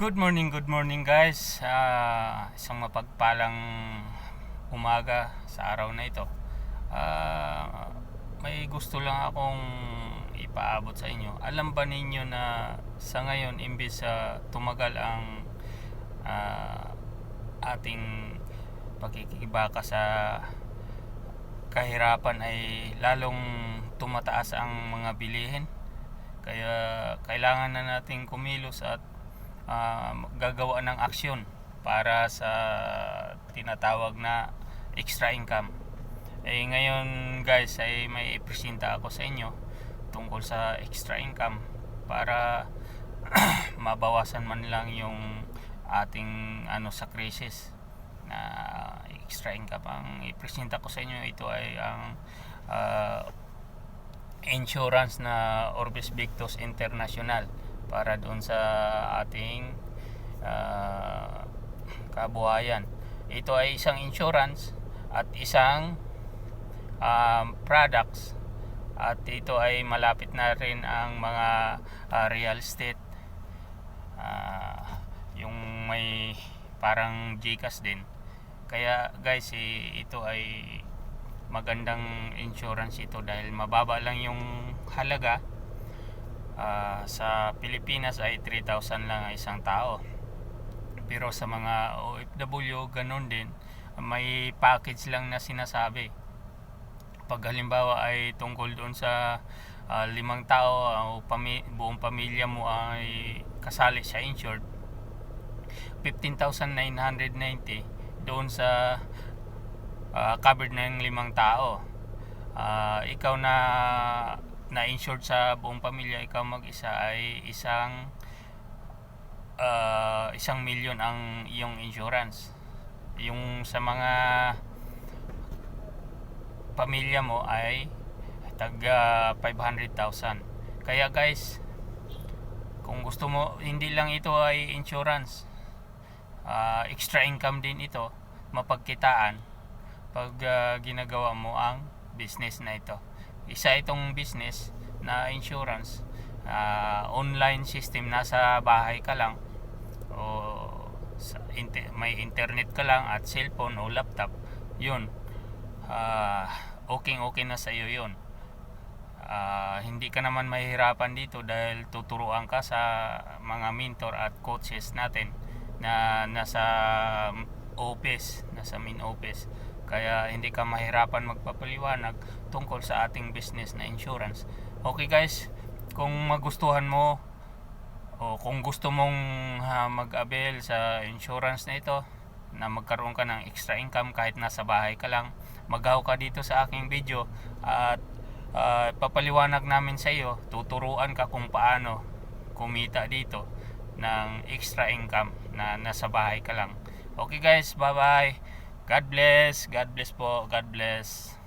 Good morning guys. Isang mapagpalang umaga sa araw na ito. May gusto lang akong ipaabot sa inyo. Alam ba ninyo na sa ngayon imbes sa tumagal ang ating pakikibaka sa kahirapan ay lalong tumataas ang mga bilihin. Kaya kailangan na nating kumilos at gagawa ng aksyon para sa tinatawag na extra income. Ngayon guys ay may ipresenta ako sa inyo tungkol sa extra income para mabawasan man lang yung ating sa crisis na extra income. Ang ipresenta ko sa inyo ito ay ang insurance na Orbis Victus International para doon sa ating kabuhayan. Ito ay isang insurance at isang products, at ito ay malapit na rin ang mga real estate, yung may parang GCash din. Kaya guys, ito ay magandang insurance ito dahil mababa lang yung halaga. Sa Pilipinas ay 3,000 lang ang isang tao, pero sa mga OFW ganun din, may package lang na sinasabi. Pag halimbawa ay tungkol doon sa 5 tao o buong pamilya mo ay kasali sa insured, 15,990 doon sa covered ng 5 tao. Ikaw na insured sa buong pamilya, ikaw mag-isa ay isang milyon ang iyong insurance. Yung sa mga pamilya mo ay taga 500,000. Kaya guys, kung gusto mo, hindi lang ito ay insurance, extra income din ito, mapagkitaan pag ginagawa mo ang business na ito. Isa itong business na insurance, online system, nasa bahay ka lang o may internet ka lang at cellphone o laptop, yun, okay na sa iyo yun. Hindi ka naman mahihirapan dito dahil tuturuan ka sa mga mentor at coaches natin na nasa main office. Kaya hindi ka mahirapan magpapaliwanag tungkol sa ating business na insurance. Okay guys, kung magustuhan mo o kung gusto mong mag-avail sa insurance na ito, na magkaroon ka ng extra income kahit nasa bahay ka lang, magaw ka dito sa aking video at papaliwanag namin sa iyo, tuturuan ka kung paano kumita dito ng extra income na nasa bahay ka lang. Okay guys, bye bye. God bless po. God bless.